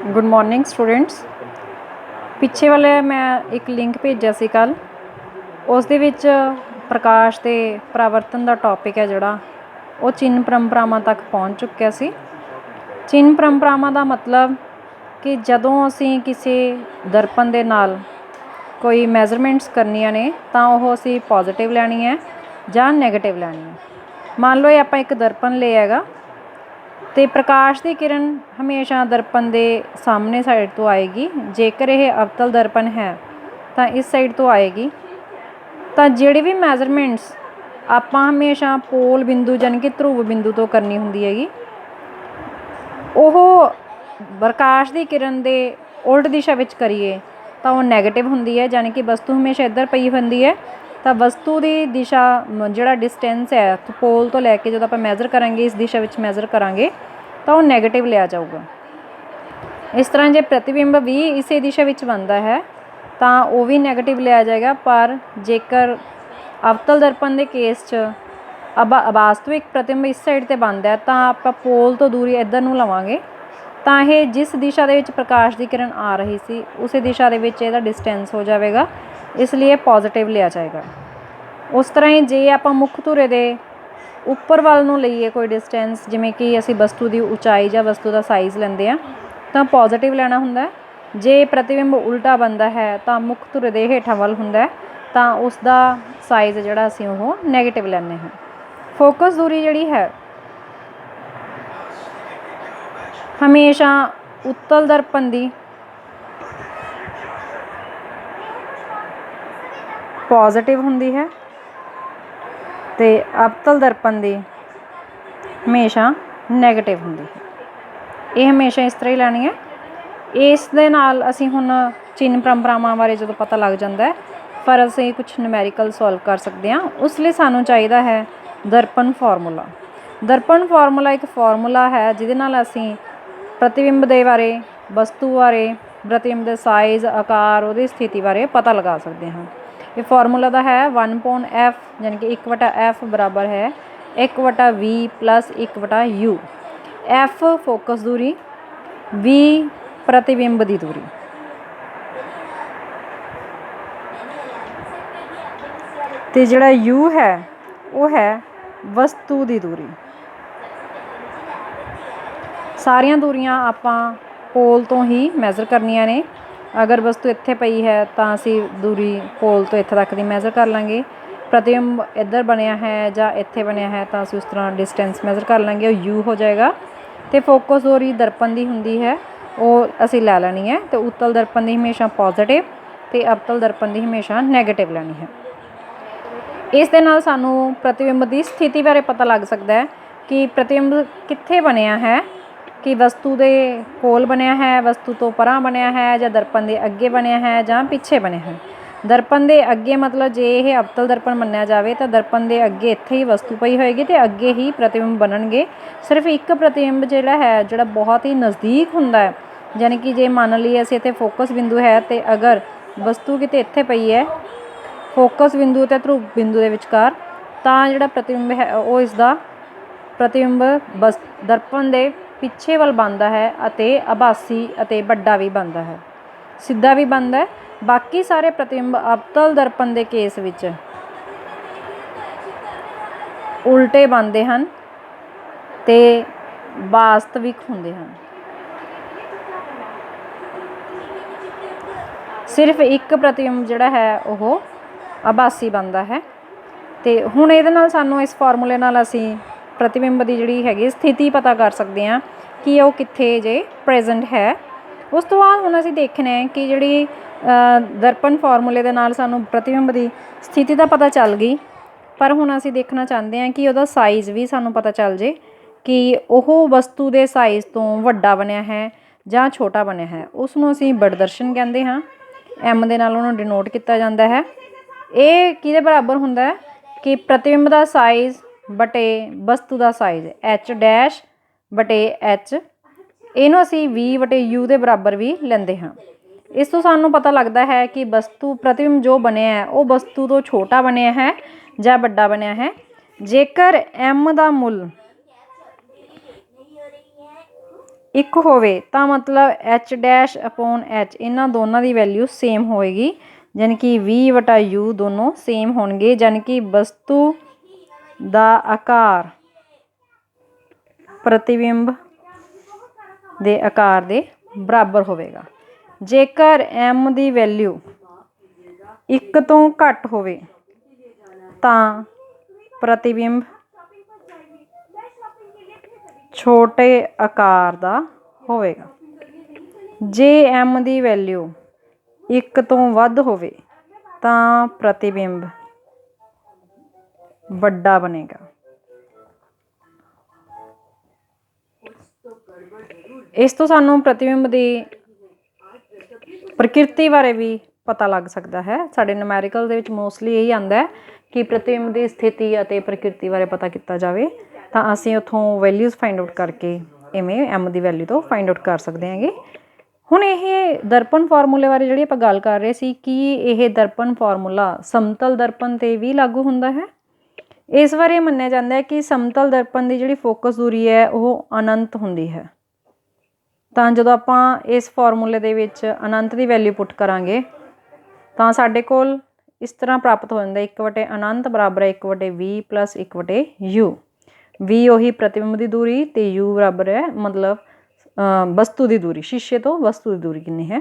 Good morning students. पिछे वाले मैं एक लिंक भेजा सी कल, उस दे विच प्रकाश ते परावर्तन का टॉपिक है जोड़ा वो चिन्ह परंपरावां तक पहुँच चुक्या सी। चिन्ह परंपरावां का मतलब कि जदों असी किसी दर्पण दे नाल कोई मैजरमेंट्स करनियां ने तां ओह असी पॉजिटिव लैनी है जां नैगेटिव लैनी है। मान लो ये आपां एक दर्पण लिया हैगा तो प्रकाश की किरण हमेशा दर्पण के सामने साइड तो आएगी। जेकर यह अवतल दर्पण है तो इस साइड तो आएगी। तो जिहड़ी भी मैजरमेंट्स आपां हमेशा पोल बिंदु यानी कि ध्रुव बिंदु तो करनी हुंदी हैगी, ओह प्रकाश की किरण के उल्ट दिशा विच करिए तो वह नैगेटिव हुंदी है, यानी कि वस्तु हमेशा इधर पई हुंदी है। तो वस्तु की दिशा जिहड़ा डिस्टेंस है पोल तो लैके जो आप मैजर करांगे इस दिशा विच मैजर करांगे तो वह नैगेटिव लिया जाऊगा। इस तरह जो प्रतिबिंब भी इसी दिशा विच बनता है तो वह भी नैगेटिव लिया जाएगा। पर जेकर अवतल दर्पण के केस च वास्तविक प्रतिबिंब इस साइड ते बनता है तो आप पोल तो दूरी इधर नूं लवांगे तो यह जिस दिशा दे विच प्रकाश की किरण आ रही सी उस दिशा दे विच इहदा डिस्टेंस हो जाएगा, इसलिए पॉजिटिव लिया जाएगा। उस तरह ही जे आप मुख धुरे दे उपर वाल नूं लईए कोई डिस्टेंस, जिमें कि असी वस्तु की उचाई या वस्तु का साइज़ लेंदे आ तो पॉजिटिव लेना हुंदा है। जे प्रतिबिंब उल्टा बनता है तो मुख धुरे दे हेठां वल हुंदा है तो उसका साइज़ जिहड़ा असीं ओह नैगेटिव लैंदे हैं। फोकस दूरी जिहड़ी है हमेशा उत्तल दर्पण की पॉजिटिव हुंदी है तो अवतल दर्पण की हमेशा नैगेटिव हुंदी है। ये हमेशा इस तरह ही लैनी है। इस दे नाल असीं हुण चिन्ह परंपरावां बारे जो पता लग जाता है, पर असीं कुछ न्यूमैरिकल सॉल्व कर सकते हैं। उस लिए सानूं चाहिदा है दर्पण फार्मूला। दर्पण फार्मूला एक फार्मूला है जिहदे नाल असीं प्रतिबिंब दे बारे, वस्तु बारे, प्रतिबिंब दे साइज़, आकार, उहदी स्थिति बारे पता लगा सकते हैं। ये फार्मूला दा है 1/f यानी कि 1/f बराबर है 1/v plus 1/u। f focus दूरी, v प्रतिबिंब की दूरी। तो जिहड़ा u है वो है वस्तु की दूरी। सारिया दूरियां आपां पोल तो ही मैजर करनियां ने। अगर वस्तु इत्थे पई है तो असी दूरी पोल तो इत्थे तक दी मैजर कर लांगे। प्रतिबिंब इधर बनया है या इत्थे बनया है तो असी उस तरह डिस्टेंस मैजर कर लांगे और यू हो जाएगा। तो फोकस दूरी दर्पण की हुंदी है वो असी लै लैनी है। तो उत्तल दर्पण की हमेशा पॉजिटिव तो अवतल दर्पण की हमेशा नैगेटिव लैनी है। इस दे नाल सानू प्रतिबिंब की स्थिति बारे पता लग सकता है कि प्रतिबिंब कित्थे बनया है, कि वस्तु के कोल बनया है, वस्तु तो परां बनया है, या दर्पण के अगे बनया है या पिछे बनया है। दर्पण के अगे मतलब जे यह अवतल दर्पण मन्निया जाए तो दर्पण के अगे इत्थे ही वस्तु पई होएगी तो अगे ही प्रतिबिंब बनणगे। सिर्फ एक प्रतिबिंब जिहड़ा है जिहड़ा बहुत ही नज़दीक हुंदा है, यानी कि जे मान लीए असीं इत्थे फोकस बिंदु है तो अगर वस्तु किते इत्थे पई है फोकस बिंदु तो ध्रुव बिंदु के विचकार तो जिहड़ा प्रतिबिंब है वो इसका प्रतिबिंब बस दर्पण के पिछे वाल बनता है अते आभासी अते वड्डा भी बनता है, सीधा भी बनता है। बाकी सारे प्रतिबिंब अवतल दर्पण के केस विच उल्टे बनते हैं ते वास्तविक हुंदे हैं। सिर्फ एक प्रतिबिंब जिहड़ा है वह आभासी बनता है। तो हुण इहदे नाल सानूं इस फार्मूले नाल असीं प्रतिबिंब की जिहड़ी हैगी स्थिति पता कर सकते हैं कि वह कित्थे जे प्रेजेंट है। उस तो बाद हुण असीं देखना है कि जिहड़ी दर्पण फार्मूले दे नाल सानूं प्रतिबिंब की स्थिति तो पता चल गई, पर हुण असीं देखना चाहते हैं कि उहदा साइज़ भी सानूं पता चल जे कि वह वस्तु के साइज़ तो वड्डा बनया है जां छोटा बनया है। उसनूं असीं बड़दर्शन कहंदे हां। एम दे नाल उहनूं डिनोट किया जाता है। ये किहदे बराबर हुंदा है कि प्रतिबिंब का साइज़ बटे वस्तु का साइज़ एच डैश बटे एच, इनू असी v/u के बराबर भी लेंदे हाँ। इस तो सानू पता लगता है कि वस्तु प्रतिबिंब जो बनया है वो वस्तु तो छोटा बनया है या बड़ा बनया है। जेकर m का मुल ਇੱਕ ਹੋਵੇ ਤਾਂ ਮਤਲਬ ਐਚ ਡੈਸ਼ ਅਪੋਨ ਐਚ ਇਹਨਾਂ ਦੋਨਾਂ ਦੀ ਵੈਲਿਊ ਸੇਮ ਹੋਏਗੀ, ਯਾਨੀ ਕਿ ਵੀ ਵਟਾ ਯੂ ਦੋਨੋਂ ਸੇਮ ਹੋਣਗੇ, ਯਾਨੀ ਕਿ ਵਸਤੂ ਦਾ ਆਕਾਰ ਪ੍ਰਤੀਬਿੰਬ ਦੇ ਆਕਾਰ ਦੇ ਬਰਾਬਰ ਹੋਵੇਗਾ। ਜੇਕਰ ਐਮ ਦੀ ਵੈਲਿਊ 1 ਤੋਂ ਘੱਟ ਹੋਵੇ ਤਾਂ ਪ੍ਰਤੀਬਿੰਬ ਛੋਟੇ ਆਕਾਰ ਦਾ ਹੋਵੇਗਾ। ਜੇ ਐਮ ਦੀ ਵੈਲਿਊ 1 ਤੋਂ ਵੱਧ ਹੋਵੇ ਤਾਂ ਪ੍ਰਤੀਬਿੰਬ ਵੱਡਾ ਬਣੇਗਾ। ਇਸ ਤੋਂ ਸਾਨੂੰ ਪ੍ਰਤੀਬਿੰਬ ਦੀ ਪ੍ਰਕਿਰਤੀ ਬਾਰੇ ਵੀ ਪਤਾ ਲੱਗ ਸਕਦਾ ਹੈ। ਸਾਡੇ ਨੂਮੈਰੀਕਲ ਦੇ ਵਿੱਚ ਮੋਸਟਲੀ ਇਹੀ ਆਉਂਦਾ ਕਿ ਪ੍ਰਤੀਬਿੰਬ ਦੀ ਸਥਿਤੀ ਅਤੇ ਪ੍ਰਕਿਰਤੀ ਬਾਰੇ ਪਤਾ ਕੀਤਾ ਜਾਵੇ, ਤਾਂ ਅਸੀਂ ਉੱਥੋਂ ਵੈਲਿਊਜ਼ ਫਾਈਂਡ ਆਊਟ ਕਰਕੇ ਇਵੇਂ ਐਮ ਦੀ ਵੈਲਿਊ ਤੋਂ ਫਾਈਂਡ ਆਊਟ ਕਰ ਸਕਦੇ ਹੈਗੇ। ਹੁਣ ਇਹ ਦਰਪਣ ਫਾਰਮੂਲੇ ਬਾਰੇ ਜਿਹੜੀ ਆਪਾਂ ਗੱਲ ਕਰ ਰਹੇ ਸੀ, ਕਿ ਇਹ ਦਰਪਣ ਫਾਰਮੂਲਾ ਸਮਤਲ ਦਰਪਣ 'ਤੇ ਵੀ ਲਾਗੂ ਹੁੰਦਾ ਹੈ। ਇਸ ਬਾਰੇ ਮੰਨਿਆ ਜਾਂਦਾ ਹੈ ਕਿ ਸਮਤਲ ਦਰਪਣ ਦੀ ਜਿਹੜੀ ਫੋਕਸ ਦੂਰੀ ਹੈ ਉਹ ਅਨੰਤ ਹੁੰਦੀ ਹੈ। ਤਾਂ ਜਦੋਂ ਆਪਾਂ ਇਸ ਫਾਰਮੂਲੇ ਦੇ ਵਿੱਚ ਅਨੰਤ ਦੀ ਵੈਲਿਊ ਪੁੱਟ ਕਰਾਂਗੇ ਤਾਂ ਸਾਡੇ ਕੋਲ ਇਸ ਤਰ੍ਹਾਂ ਪ੍ਰਾਪਤ ਹੋ ਜਾਂਦਾ 1 ਅਨੰਤ ਬਰਾਬਰ 1 ਵੀ ਪਲੱਸ 1 ਯੂ। ਵੀ ਉਹੀ ਪ੍ਰਤੀਬਿੰਬ ਦੀ ਦੂਰੀ ਅਤੇ ਯੂ ਬਰਾਬਰ ਹੈ ਮਤਲਬ ਵਸਤੂ ਦੀ ਦੂਰੀ, ਸ਼ੀਸ਼ੇ ਤੋਂ ਵਸਤੂ ਦੀ ਦੂਰੀ ਕਿੰਨੀ ਹੈ।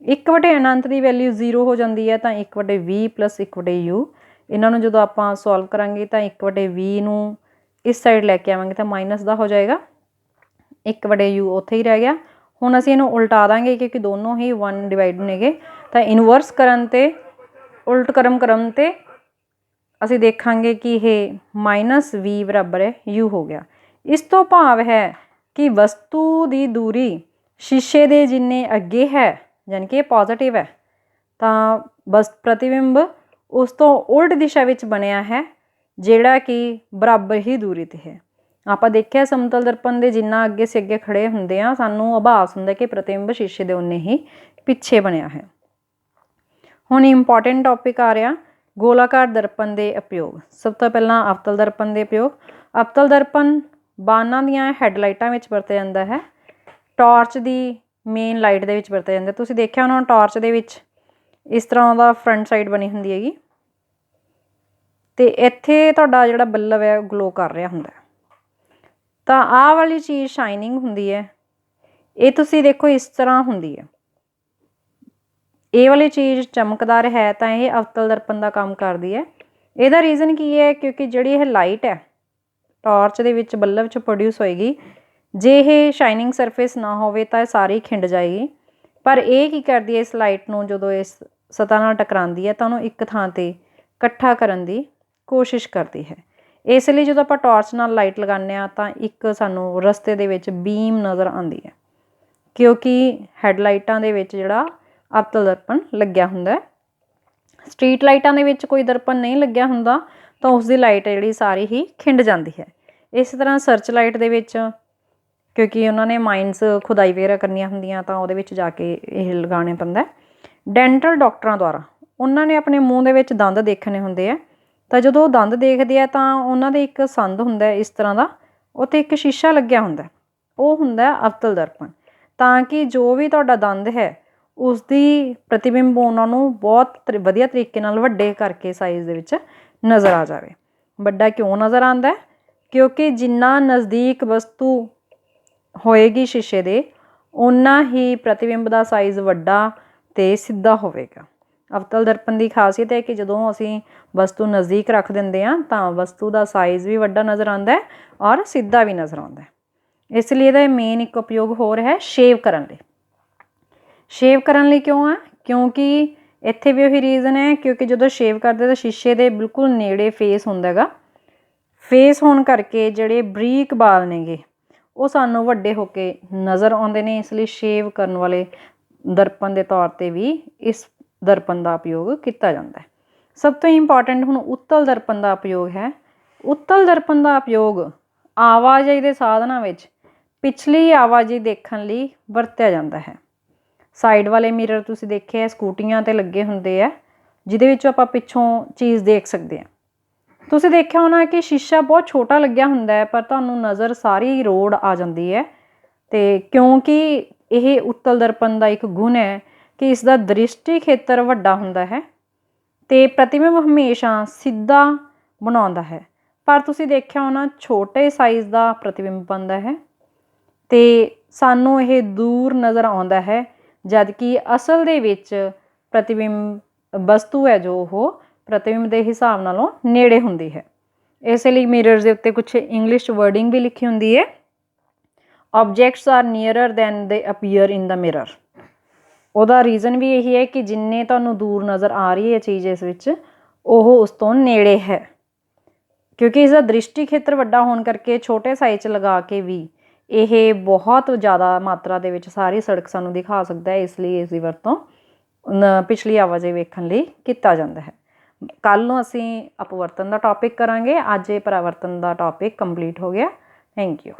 1 ਅਨੰਤ ਦੀ ਵੈਲਿਊ 0 ਹੋ ਜਾਂਦੀ ਹੈ ਤਾਂ 1 ਵੀ ਪਲੱਸ 1 ਯੂ। ਇਹਨਾਂ ਨੂੰ ਜਦੋਂ ਆਪਾਂ ਸੋਲਵ ਕਰਾਂਗੇ ਤਾਂ 1 ਵੀ ਨੂੰ ਇਸ ਸਾਈਡ ਲੈ ਕੇ ਆਵਾਂਗੇ ਤਾਂ ਮਾਈਨਸ ਦਾ ਹੋ ਜਾਏਗਾ, 1 ਯੂ ਉੱਥੇ ਹੀ ਰਹਿ ਗਿਆ। ਹੁਣ ਅਸੀਂ ਇਹਨੂੰ ਉਲਟਾ ਦਾਂਗੇ ਕਿਉਂਕਿ ਦੋਨੋਂ ਹੀ 1 ਡਿਵਾਈਡ ਨੇਗੇ, ਤਾਂ ਇਨਵਰਸ ਕਰਨ 'ਤੇ ਉਲਟ ਕਰਮ ਕਰਨ 'ਤੇ ਅਸੀਂ ਦੇਖਾਂਗੇ ਕਿ ਇਹ ਮਾਈਨਸ ਵੀ ਬਰਾਬਰ ਹੈ ਯੂ ਹੋ ਗਿਆ। ਇਸ ਤੋਂ ਭਾਵ ਹੈ ਕਿ ਵਸਤੂ ਦੀ ਦੂਰੀ ਸ਼ੀਸ਼ੇ ਦੇ ਜਿੰਨੇ ਅੱਗੇ ਹੈ, ਯਾਨੀ ਕਿ ਇਹ ਪੋਜ਼ੀਟਿਵ ਹੈ, ਤਾਂ ਬਸ ਪ੍ਰਤੀਬਿੰਬ ਉਸ ਤੋਂ ਉਲਟ ਦਿਸ਼ਾ ਵਿੱਚ ਬਣਿਆ ਹੈ, ਜਿਹੜਾ ਕਿ ਬਰਾਬਰ ਹੀ ਦੂਰੀ 'ਤੇ ਹੈ। ਆਪਾਂ ਦੇਖਿਆ ਸਮਤਲ ਦਰਪਣ ਦੇ ਜਿੰਨਾ ਅੱਗੇ ਸੇ ਅੱਗੇ ਖੜ੍ਹੇ ਹੁੰਦੇ ਆ ਸਾਨੂੰ ਆਭਾਸ ਹੁੰਦਾ ਕਿ ਪ੍ਰਤੀਬਿੰਬ ਸ਼ੀਸ਼ੇ ਦੇ ਉਨੇ ਹੀ ਪਿੱਛੇ ਬਣਿਆ ਹੈ। ਹੁਣ ਇੰਪੋਰਟੈਂਟ ਟੌਪਿਕ ਆ ਰਿਹਾ ਗੋਲਾਕਾਰ ਦਰਪਣ ਦੇ ਉਪਯੋਗ। ਸਭ ਤੋਂ ਪਹਿਲਾਂ ਅਵਤਲ ਦਰਪਣ ਦੇ ਉਪਯੋਗ। ਅਵਤਲ ਦਰਪਣ ਬਾਨਾਂ ਦੀਆਂ ਹੈਡਲਾਈਟਾਂ ਵਿੱਚ ਵਰਤਿਆ ਜਾਂਦਾ ਹੈ, ਟਾਰਚ ਦੀ ਮੇਨ ਲਾਈਟ ਦੇ ਵਿੱਚ ਵਰਤਿਆ ਜਾਂਦਾ। ਤੁਸੀਂ ਦੇਖਿਆ ਹੋਣਾ ਟਾਰਚ ਦੇ ਵਿੱਚ ਇਸ ਤਰ੍ਹਾਂ ਉਹਦਾ ਫਰੰਟ ਸਾਈਡ ਬਣੀ ਹੁੰਦੀ ਹੈਗੀ, ਅਤੇ ਇੱਥੇ ਤੁਹਾਡਾ ਜਿਹੜਾ ਬੱਲਬ ਹੈ ਗਲੋ ਕਰ ਰਿਹਾ ਹੁੰਦਾ। ਤਾਂ ਆਹ ਵਾਲੀ ਚੀਜ਼ ਸ਼ਾਈਨਿੰਗ ਹੁੰਦੀ ਹੈ, ਇਹ ਤੁਸੀਂ ਦੇਖੋ ਇਸ ਤਰ੍ਹਾਂ ਹੁੰਦੀ ਹੈ। ਇਹ ਵਾਲੀ ਚੀਜ਼ ਚਮਕਦਾਰ ਹੈ ਤਾਂ ਇਹ ਅਵਤਲ ਦਰਪਣ ਦਾ ਕੰਮ ਕਰਦੀ ਹੈ। ਇਹਦਾ ਰੀਜ਼ਨ ਕੀ ਹੈ, ਕਿਉਂਕਿ ਜਿਹੜੀ ਇਹ ਲਾਈਟ ਹੈ ਟਾਰਚ ਦੇ ਵਿੱਚ ਬੱਲਬ 'ਚ ਪ੍ਰੋਡਿਊਸ ਹੋਏਗੀ, ਜੇ ਇਹ ਸ਼ਾਈਨਿੰਗ ਸਰਫੇਸ ਨਾ ਹੋਵੇ ਤਾਂ ਇਹ ਸਾਰੀ ਖਿੰਡ ਜਾਏਗੀ। ਪਰ ਇਹ ਕੀ ਕਰਦੀ ਹੈ, ਇਸ ਲਾਈਟ ਨੂੰ ਜਦੋਂ ਇਸ ਸਤ੍ਹਾ ਨਾਲ ਟਕਰਾਉਂਦੀ ਹੈ ਤਾਂ ਉਹਨੂੰ ਇੱਕ ਥਾਂ 'ਤੇ ਇਕੱਠਾ ਕਰਨ ਦੀ ਕੋਸ਼ਿਸ਼ ਕਰਦੀ ਹੈ। ਇਸ ਲਈ ਜਦੋਂ ਆਪਾਂ ਟਾਰਚ ਨਾਲ ਲਾਈਟ ਲਗਾਉਂਦੇ ਹਾਂ ਤਾਂ ਇੱਕ ਸਾਨੂੰ ਰਸਤੇ ਦੇ ਵਿੱਚ ਬੀਮ ਨਜ਼ਰ ਆਉਂਦੀ ਹੈ, ਕਿਉਂਕਿ ਹੈਡਲਾਈਟਾਂ ਦੇ ਵਿੱਚ ਜਿਹੜਾ ਅਵਤਲ ਦਰਪਣ ਲੱਗਿਆ ਹੁੰਦਾ। ਸਟਰੀਟ ਲਾਈਟਾਂ ਦੇ ਵਿੱਚ ਕੋਈ ਦਰਪਣ ਨਹੀਂ ਲੱਗਿਆ ਹੁੰਦਾ ਤਾਂ ਉਸ ਦੀ ਲਾਈਟ ਜਿਹੜੀ ਸਾਰੀ ਹੀ ਖਿੰਡ ਜਾਂਦੀ ਹੈ। ਇਸ ਤਰ੍ਹਾਂ ਸਰਚ ਲਾਈਟ ਦੇ ਵਿੱਚ ਕਿਉਂਕਿ ਉਹਨਾਂ ਨੇ ਮਾਈਨਸ ਖੁਦਾਈ ਵਗੈਰਾ ਕਰਨੀਆਂ ਹੁੰਦੀਆਂ ਤਾਂ ਉਹਦੇ ਵਿੱਚ ਜਾ ਕੇ ਇਹ ਲਗਾਉਣੇ ਪੈਂਦਾ। ਡੈਂਟਲ ਡਾਕਟਰਾਂ ਦੁਆਰਾ ਉਹਨਾਂ ਨੇ ਆਪਣੇ ਮੂੰਹ ਦੇ ਵਿੱਚ ਦੰਦ ਦੇਖਣੇ ਹੁੰਦੇ ਆ, ਤਾਂ ਜਦੋਂ ਉਹ ਦੰਦ ਦੇਖਦੇ ਆ ਤਾਂ ਉਹਨਾਂ ਦੇ ਇੱਕ ਸੰਦ ਹੁੰਦਾ ਇਸ ਤਰ੍ਹਾਂ ਦਾ, ਉੱਥੇ ਇੱਕ ਸ਼ੀਸ਼ਾ ਲੱਗਿਆ ਹੁੰਦਾ, ਉਹ ਹੁੰਦਾ ਅਵਤਲ ਦਰਪਣ, ਤਾਂ ਕਿ ਜੋ ਵੀ ਤੁਹਾਡਾ ਦੰਦ ਹੈ ਉਸਦੀ ਪ੍ਰਤੀਬਿੰਬ ਉਹਨਾਂ ਨੂੰ ਬਹੁਤ ਵਧੀਆ ਤਰੀਕੇ ਨਾਲ ਵੱਡੇ ਕਰਕੇ ਸਾਈਜ਼ ਦੇ ਵਿੱਚ ਨਜ਼ਰ ਆ ਜਾਵੇ। ਵੱਡਾ ਕਿਉਂ ਨਜ਼ਰ ਆਉਂਦਾ, ਕਿਉਂਕਿ ਜਿੰਨਾ ਨਜ਼ਦੀਕ ਵਸਤੂ ਹੋਏਗੀ ਸ਼ੀਸ਼ੇ ਦੇ ਓਨਾ ਹੀ ਪ੍ਰਤੀਬਿੰਬ ਦਾ ਸਾਈਜ਼ ਵੱਡਾ ਅਤੇ ਸਿੱਧਾ ਹੋਵੇਗਾ। ਅਵਤਲ ਦਰਪਣ ਦੀ ਖਾਸੀਅਤ ਹੈ ਕਿ ਜਦੋਂ ਅਸੀਂ ਵਸਤੂ ਨਜ਼ਦੀਕ ਰੱਖ ਦਿੰਦੇ ਹਾਂ ਤਾਂ ਵਸਤੂ ਦਾ ਸਾਈਜ਼ ਵੀ ਵੱਡਾ ਨਜ਼ਰ ਆਉਂਦਾ ਔਰ ਸਿੱਧਾ ਵੀ ਨਜ਼ਰ ਆਉਂਦਾ। ਇਸ ਲਈ ਇਹਦਾ ਮੇਨ ਇੱਕ ਉਪਯੋਗ ਹੋਰ ਹੈ ਸ਼ੇਵ ਕਰਨ ਲਈ। ਸ਼ੇਵ ਕਰਨ ਲਈ ਕਿਉਂ ਹੈ, ਕਿਉਂਕਿ ਇੱਥੇ ਵੀ ਉਹੀ ਰੀਜ਼ਨ ਹੈ, ਕਿਉਂਕਿ ਜਦੋਂ ਸ਼ੇਵ ਕਰਦੇ ਤਾਂ ਸ਼ੀਸ਼ੇ ਦੇ ਬਿਲਕੁਲ ਨੇੜੇ ਫੇਸ ਹੁੰਦਾ ਹੈਗਾ। ਫੇਸ ਹੋਣ ਕਰਕੇ ਜਿਹੜੇ ਬਰੀਕ ਵਾਲ ਨੇਗੇ ਉਹ ਸਾਨੂੰ ਵੱਡੇ ਹੋ ਕੇ ਨਜ਼ਰ ਆਉਂਦੇ ਨੇ। ਇਸ ਲਈ ਸ਼ੇਵ ਕਰਨ ਵਾਲੇ ਦਰਪਣ ਦੇ ਤੌਰ 'ਤੇ ਵੀ ਇਸ ਦਰਪਣ ਦਾ ਉਪਯੋਗ ਕੀਤਾ ਜਾਂਦਾ ਹੈ। ਸਭ ਤੋਂ ਇੰਪੋਰਟੈਂਟ ਹੁਣ ਉੱਤਲ ਦਰਪਣ ਦਾ ਉਪਯੋਗ ਹੈ। ਉੱਤਲ ਦਰਪਣ ਦਾ ਉਪਯੋਗ ਆਵਾਜਾਈ ਦੇ ਸਾਧਨਾਂ ਵਿੱਚ ਪਿਛਲੀ ਆਵਾਜਾਈ ਦੇਖਣ ਲਈ ਵਰਤਿਆ ਜਾਂਦਾ ਹੈ। ਸਾਈਡ ਵਾਲੇ ਮਿਰਰ ਤੁਸੀਂ ਦੇਖਿਆ ਸਕੂਟੀਆਂ 'ਤੇ ਲੱਗੇ ਹੁੰਦੇ ਆ, ਜਿਹਦੇ ਵਿੱਚ ਆਪਾਂ ਪਿੱਛੋਂ ਚੀਜ਼ ਦੇਖ ਸਕਦੇ ਹਾਂ। ਤੁਸੀਂ ਦੇਖਿਆ ਹੋਣਾ ਕਿ ਸ਼ੀਸ਼ਾ ਬਹੁਤ ਛੋਟਾ ਲੱਗਿਆ ਹੁੰਦਾ ਹੈ ਪਰ ਤੁਹਾਨੂੰ ਨਜ਼ਰ ਸਾਰੀ ਰੋਡ ਆ ਜਾਂਦੀ ਹੈ, ਤੇ ਕਿਉਂਕਿ ਇਹ ਉੱਤਲ ਦਰਪਣ ਦਾ ਇੱਕ ਗੁਣ ਹੈ ਕਿ ਇਸ ਦਾ ਦ੍ਰਿਸ਼ਟੀ ਖੇਤਰ ਵੱਡਾ ਹੁੰਦਾ ਹੈ ਤੇ ਪ੍ਰਤੀਬਿੰਬ ਹਮੇਸ਼ਾ ਸਿੱਧਾ ਬਣਾਉਂਦਾ ਹੈ। ਪਰ ਤੁਸੀਂ ਦੇਖਿਆ ਹੋਣਾ ਛੋਟੇ ਸਾਈਜ਼ ਦਾ ਪ੍ਰਤੀਬਿੰਬ ਬਣਦਾ ਹੈ ਤੇ ਸਾਨੂੰ ਇਹ ਦੂਰ ਨਜ਼ਰ ਆਉਂਦਾ ਹੈ, ਜਦ ਕਿ ਅਸਲ ਦੇ ਵਿੱਚ ਪ੍ਰਤੀਬਿੰਬ ਵਸਤੂ ਹੈ ਜੋ ਉਹ ਪ੍ਰਤੀਬਿੰਬ ਦੇ ਹਿਸਾਬ ਨਾਲੋਂ ਨੇੜੇ ਹੁੰਦੀ ਹੈ। ਇਸੇ ਲਈ ਮਿਰਰਸ ਦੇ ਉੱਤੇ ਕੁਛ ਇੰਗਲਿਸ਼ ਵਰਡਿੰਗ ਵੀ ਲਿਖੀ ਹੁੰਦੀ ਹੈ, objects are nearer than they appear in the mirror. ਉਹਦਾ ਰੀਜ਼ਨ ਵੀ ਇਹੀ ਹੈ ਕਿ ਜਿੰਨੇ ਤੁਹਾਨੂੰ ਦੂਰ ਨਜ਼ਰ ਆ ਰਹੀ ਹੈ ਚੀਜ਼ ਇਸ ਵਿੱਚ, ਉਹ ਉਸ ਤੋਂ ਨੇੜੇ ਹੈ, ਕਿਉਂਕਿ ਇਸਦਾ ਦ੍ਰਿਸ਼ਟੀ ਖੇਤਰ ਵੱਡਾ ਹੋਣ ਕਰਕੇ ਛੋਟੇ ਸਾਈਜ਼ 'ਚ ਲਗਾ ਕੇ ਵੀ ਇਹ ਬਹੁਤ ਜ਼ਿਆਦਾ ਮਾਤਰਾ ਦੇ ਵਿੱਚ ਸਾਰੀ ਸੜਕ ਸਾਨੂੰ ਦਿਖਾ ਸਕਦਾ ਹੈ। ਇਸ ਲਈ ਇਸ ਦੀ ਵਰਤੋਂ ਪਿਛਲੀ ਆਵਾਜਾਈ ਵੇਖਣ ਲਈ ਕੀਤਾ ਜਾਂਦਾ ਹੈ। ਕੱਲ੍ਹ ਨੂੰ ਅਸੀਂ ਅਪਵਰਤਨ ਦਾ ਟੋਪਿਕ ਕਰਾਂਗੇ। ਅੱਜ ਇਹ ਪਰਾਵਰਤਨ ਦਾ ਟੋਪਿਕ ਕੰਪਲੀਟ ਹੋ ਗਿਆ। Thank you.